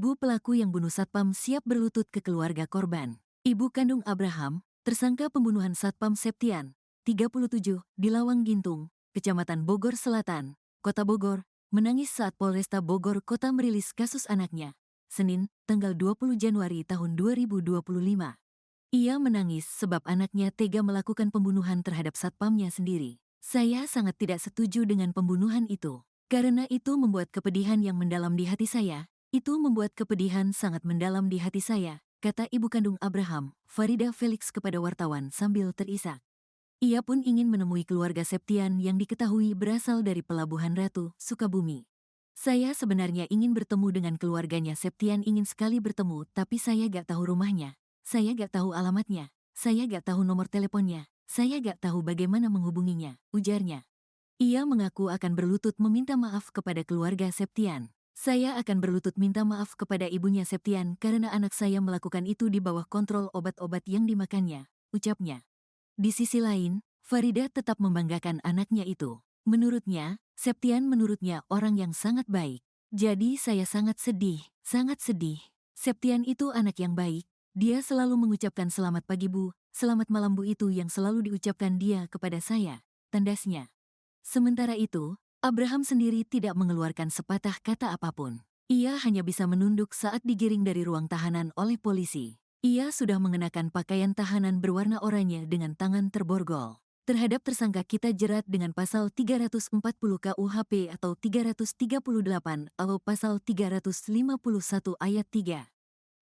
Ibu pelaku yang bunuh Satpam siap berlutut ke keluarga korban. Ibu kandung Abraham, tersangka pembunuhan Satpam Septian, 37, di Lawang Gintung, Kecamatan Bogor Selatan, Kota Bogor, menangis saat Polresta Bogor Kota merilis kasus anaknya. Senin, tanggal 20 Januari tahun 2025. Ia menangis sebab anaknya tega melakukan pembunuhan terhadap satpamnya sendiri. Saya sangat tidak setuju dengan pembunuhan itu. Karena itu membuat kepedihan yang mendalam di hati saya. Itu membuat kepedihan sangat mendalam di hati saya, kata ibu kandung Abraham, Farida Felix kepada wartawan sambil terisak. Ia pun ingin menemui keluarga Septian yang diketahui berasal dari Pelabuhan Ratu, Sukabumi. Saya sebenarnya ingin bertemu dengan keluarganya. Septian ingin sekali bertemu, tapi saya gak tahu rumahnya. Saya gak tahu alamatnya. Saya gak tahu nomor teleponnya. Saya gak tahu bagaimana menghubunginya, ujarnya. Ia mengaku akan berlutut meminta maaf kepada keluarga Septian. Saya akan berlutut minta maaf kepada ibunya Septian karena anak saya melakukan itu di bawah kontrol obat-obat yang dimakannya, ucapnya. Di sisi lain, Farida tetap membanggakan anaknya itu. Menurutnya, Septian orang yang sangat baik. Jadi saya sangat sedih, sangat sedih. Septian itu anak yang baik. Dia selalu mengucapkan selamat pagi Bu, selamat malam Bu, itu yang selalu diucapkan dia kepada saya, tandasnya. Sementara itu, Abraham sendiri tidak mengeluarkan sepatah kata apapun. Ia hanya bisa menunduk saat digiring dari ruang tahanan oleh polisi. Ia sudah mengenakan pakaian tahanan berwarna oranye dengan tangan terborgol. Terhadap tersangka kita jerat dengan pasal 340 KUHP atau 338 atau pasal 351 ayat 3.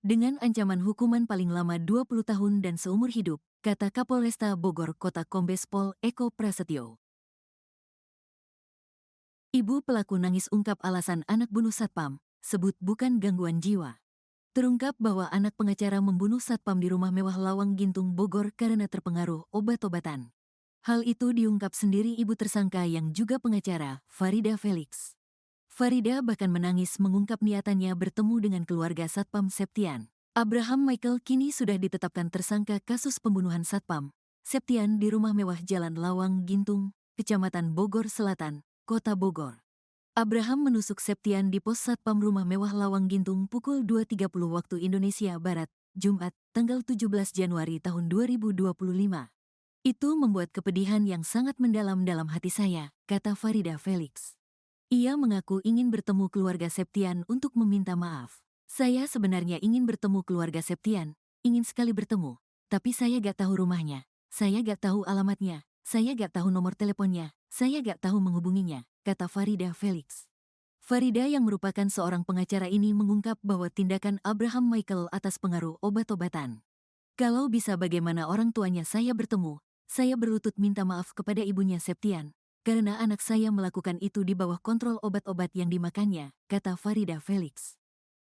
Dengan ancaman hukuman paling lama 20 tahun dan seumur hidup, kata Kapolresta Bogor Kota Kombes Pol Eko Prasetyo. Ibu pelaku nangis ungkap alasan anak bunuh satpam, sebut bukan gangguan jiwa. Terungkap bahwa anak pengacara membunuh satpam di rumah mewah Lawang Gintung Bogor karena terpengaruh obat-obatan. Hal itu diungkap sendiri ibu tersangka yang juga pengacara, Farida Felix. Farida bahkan menangis mengungkap niatannya bertemu dengan keluarga Satpam Septian. Abraham Michael kini sudah ditetapkan tersangka kasus pembunuhan Satpam Septian di rumah mewah Jalan Lawang Gintung, Kecamatan Bogor Selatan, Kota Bogor. Abraham menusuk Septian di pos Satpam rumah mewah Lawang Gintung pukul 2.30 waktu Indonesia Barat, Jumat, tanggal 17 Januari tahun 2025. Itu membuat kepedihan yang sangat mendalam dalam hati saya, kata Farida Felix. Ia mengaku ingin bertemu keluarga Septian untuk meminta maaf. Saya sebenarnya ingin bertemu keluarga Septian, ingin sekali bertemu, tapi saya gak tahu rumahnya, saya gak tahu alamatnya, saya gak tahu nomor teleponnya, saya gak tahu menghubunginya, kata Farida Felix. Farida yang merupakan seorang pengacara ini mengungkap bahwa tindakan Abraham Michael atas pengaruh obat-obatan. Kalau bisa bagaimana orang tuanya saya bertemu, saya berlutut minta maaf kepada ibunya Septian, karena anak saya melakukan itu di bawah kontrol obat-obat yang dimakannya, kata Farida Felix.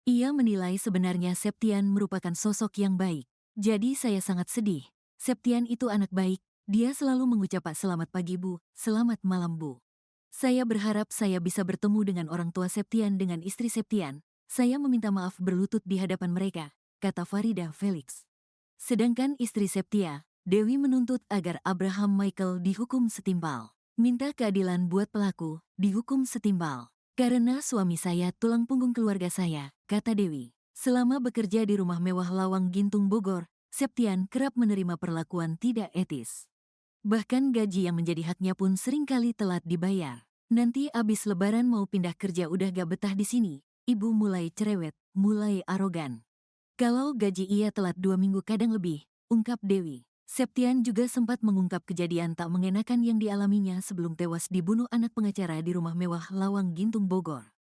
Ia menilai sebenarnya Septian merupakan sosok yang baik. Jadi saya sangat sedih. Septian itu anak baik, dia selalu mengucap selamat pagi Bu, selamat malam Bu. Saya berharap saya bisa bertemu dengan orang tua Septian dengan istri Septian. Saya meminta maaf berlutut di hadapan mereka, kata Farida Felix. Sedangkan istri Septia, Dewi menuntut agar Abraham Michael dihukum setimpal. Minta keadilan buat pelaku, dihukum setimpal. Karena suami saya tulang punggung keluarga saya, kata Dewi. Selama bekerja di rumah mewah Lawang Gintung Bogor, Septian kerap menerima perlakuan tidak etis. Bahkan gaji yang menjadi haknya pun seringkali telat dibayar. Nanti abis lebaran mau pindah kerja udah gak betah di sini. Ibu mulai cerewet, mulai arogan. Kalau gaji ia telat 2 minggu kadang lebih, ungkap Dewi. Septian juga sempat mengungkap kejadian tak mengenakan yang dialaminya sebelum tewas dibunuh anak pengacara di rumah mewah Lawang Gintung Bogor.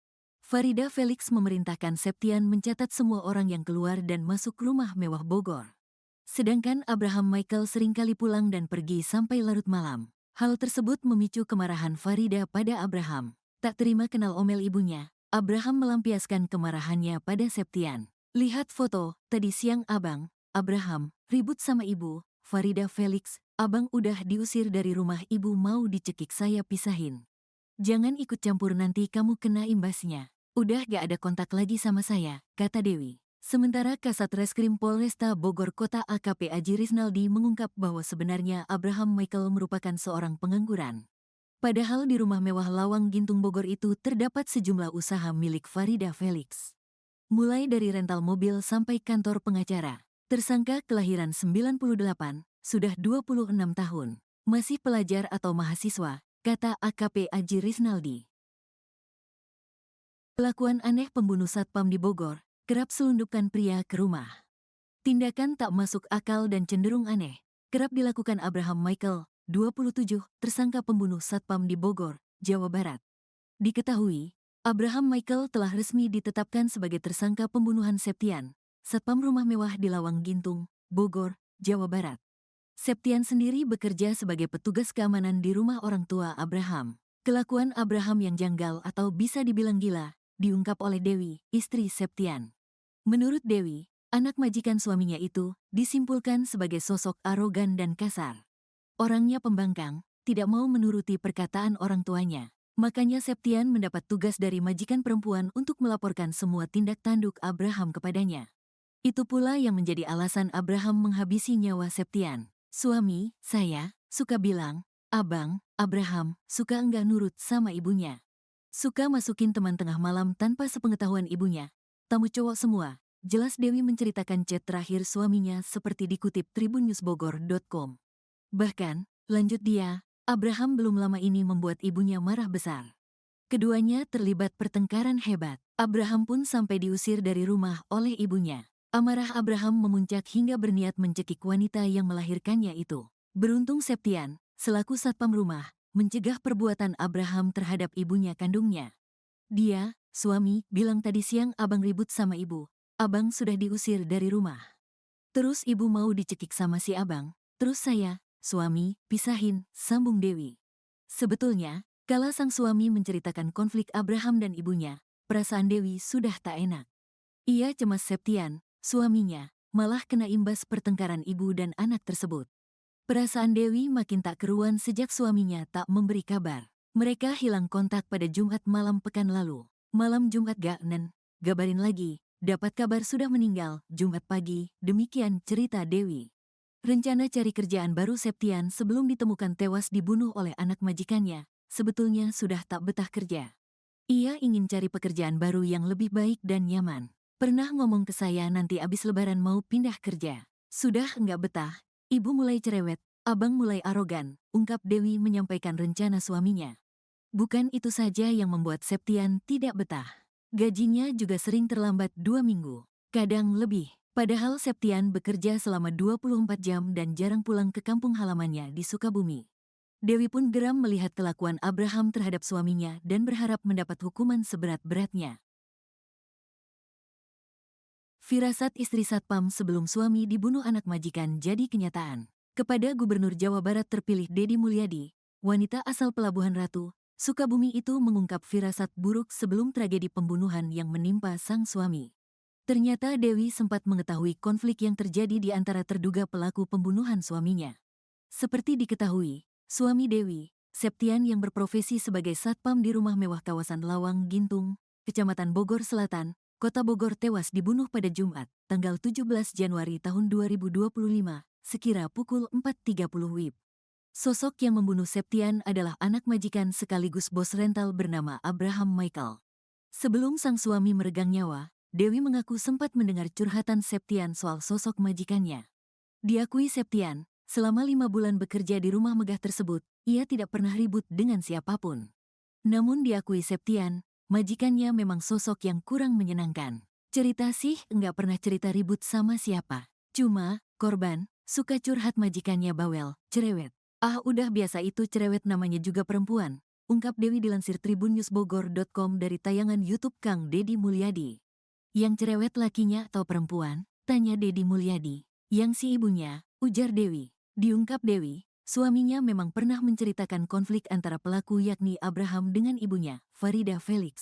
Farida Felix memerintahkan Septian mencatat semua orang yang keluar dan masuk rumah mewah Bogor. Sedangkan Abraham Michael seringkali pulang dan pergi sampai larut malam. Hal tersebut memicu kemarahan Farida pada Abraham. Tak terima kenal omel ibunya, Abraham melampiaskan kemarahannya pada Septian. Lihat foto, tadi siang Abraham, ribut sama ibu, Farida Felix, abang udah diusir dari rumah ibu mau dicekik saya pisahin. Jangan ikut campur nanti kamu kena imbasnya. Udah gak ada kontak lagi sama saya, kata Dewi. Sementara Kasat Reskrim Polresta Bogor Kota AKP Aji Risnaldi mengungkap bahwa sebenarnya Abraham Michael merupakan seorang pengangguran. Padahal di rumah mewah Lawang Gintung Bogor itu terdapat sejumlah usaha milik Farida Felix. Mulai dari rental mobil sampai kantor pengacara. Tersangka kelahiran 98, sudah 26 tahun. Masih pelajar atau mahasiswa, kata AKP Aji Riznaldi. Kelakuan aneh pembunuh satpam di Bogor, kerap selundupkan pria ke rumah. Tindakan tak masuk akal dan cenderung aneh, kerap dilakukan Abraham Michael, 27, tersangka pembunuh satpam di Bogor, Jawa Barat. Diketahui, Abraham Michael telah resmi ditetapkan sebagai tersangka pembunuhan Septian, satpam rumah mewah di Lawang Gintung, Bogor, Jawa Barat. Septian sendiri bekerja sebagai petugas keamanan di rumah orang tua Abraham. Kelakuan Abraham yang janggal atau bisa dibilang gila, diungkap oleh Dewi, istri Septian. Menurut Dewi, anak majikan suaminya itu disimpulkan sebagai sosok arogan dan kasar. Orangnya pembangkang, tidak mau menuruti perkataan orang tuanya. Makanya Septian mendapat tugas dari majikan perempuan untuk melaporkan semua tindak tanduk Abraham kepadanya. Itu pula yang menjadi alasan Abraham menghabisi nyawa Septian. Suami, saya, suka bilang, abang, Abraham, suka enggak nurut sama ibunya. Suka masukin teman tengah malam tanpa sepengetahuan ibunya. Tamu cowok semua. Jelas Dewi menceritakan chat terakhir suaminya seperti dikutip tribunnewsbogor.com. Bahkan, lanjut dia, Abraham belum lama ini membuat ibunya marah besar. Keduanya terlibat pertengkaran hebat. Abraham pun sampai diusir dari rumah oleh ibunya. Amarah Abraham memuncak hingga berniat mencekik wanita yang melahirkannya itu. Beruntung Septian, selaku satpam rumah, mencegah perbuatan Abraham terhadap ibunya kandungnya. Dia, suami, bilang tadi siang abang ribut sama ibu. Abang sudah diusir dari rumah. Terus ibu mau dicekik sama si abang. Terus saya, suami, pisahin, sambung Dewi. Sebetulnya, kala sang suami menceritakan konflik Abraham dan ibunya, perasaan Dewi sudah tak enak. Ia cemas Septian, suaminya, malah kena imbas pertengkaran ibu dan anak tersebut. Perasaan Dewi makin tak keruan sejak suaminya tak memberi kabar. Mereka hilang kontak pada Jumat malam pekan lalu. Malam Jumat gabarin lagi, dapat kabar sudah meninggal, Jumat pagi, demikian cerita Dewi. Rencana cari kerjaan baru Septian sebelum ditemukan tewas dibunuh oleh anak majikannya, sebetulnya sudah tak betah kerja. Ia ingin cari pekerjaan baru yang lebih baik dan nyaman. Pernah ngomong ke saya nanti abis lebaran mau pindah kerja. Sudah enggak betah, ibu mulai cerewet, abang mulai arogan, ungkap Dewi menyampaikan rencana suaminya. Bukan itu saja yang membuat Septian tidak betah. Gajinya juga sering terlambat 2 minggu, kadang lebih. Padahal Septian bekerja selama 24 jam dan jarang pulang ke kampung halamannya di Sukabumi. Dewi pun geram melihat kelakuan Abraham terhadap suaminya dan berharap mendapat hukuman seberat-beratnya. Firasat istri satpam sebelum suami dibunuh anak majikan jadi kenyataan. Kepada Gubernur Jawa Barat terpilih Deddy Mulyadi, wanita asal Pelabuhan Ratu, Sukabumi itu mengungkap firasat buruk sebelum tragedi pembunuhan yang menimpa sang suami. Ternyata Dewi sempat mengetahui konflik yang terjadi di antara terduga pelaku pembunuhan suaminya. Seperti diketahui, suami Dewi, Septian yang berprofesi sebagai satpam di rumah mewah kawasan Lawang Gintung, Kecamatan Bogor Selatan, Kota Bogor tewas dibunuh pada Jumat, tanggal 17 Januari tahun 2025, sekira pukul 4.30 WIB. Sosok yang membunuh Septian adalah anak majikan sekaligus bos rental bernama Abraham Michael. Sebelum sang suami meregang nyawa, Dewi mengaku sempat mendengar curhatan Septian soal sosok majikannya. Diakui Septian, selama 5 bulan bekerja di rumah megah tersebut, ia tidak pernah ribut dengan siapapun. Namun diakui Septian, majikannya memang sosok yang kurang menyenangkan. Cerita sih enggak pernah cerita ribut sama siapa. Cuma, korban, suka curhat majikannya bawel, cerewet. Ah udah biasa itu cerewet namanya juga perempuan, ungkap Dewi dilansir tribunnewsbogor.com dari tayangan YouTube Kang Deddy Mulyadi. Yang cerewet lakinya atau perempuan? Tanya Deddy Mulyadi. Yang si ibunya, ujar Dewi. Diungkap Dewi, suaminya memang pernah menceritakan konflik antara pelaku yakni Abraham dengan ibunya, Farida Felix.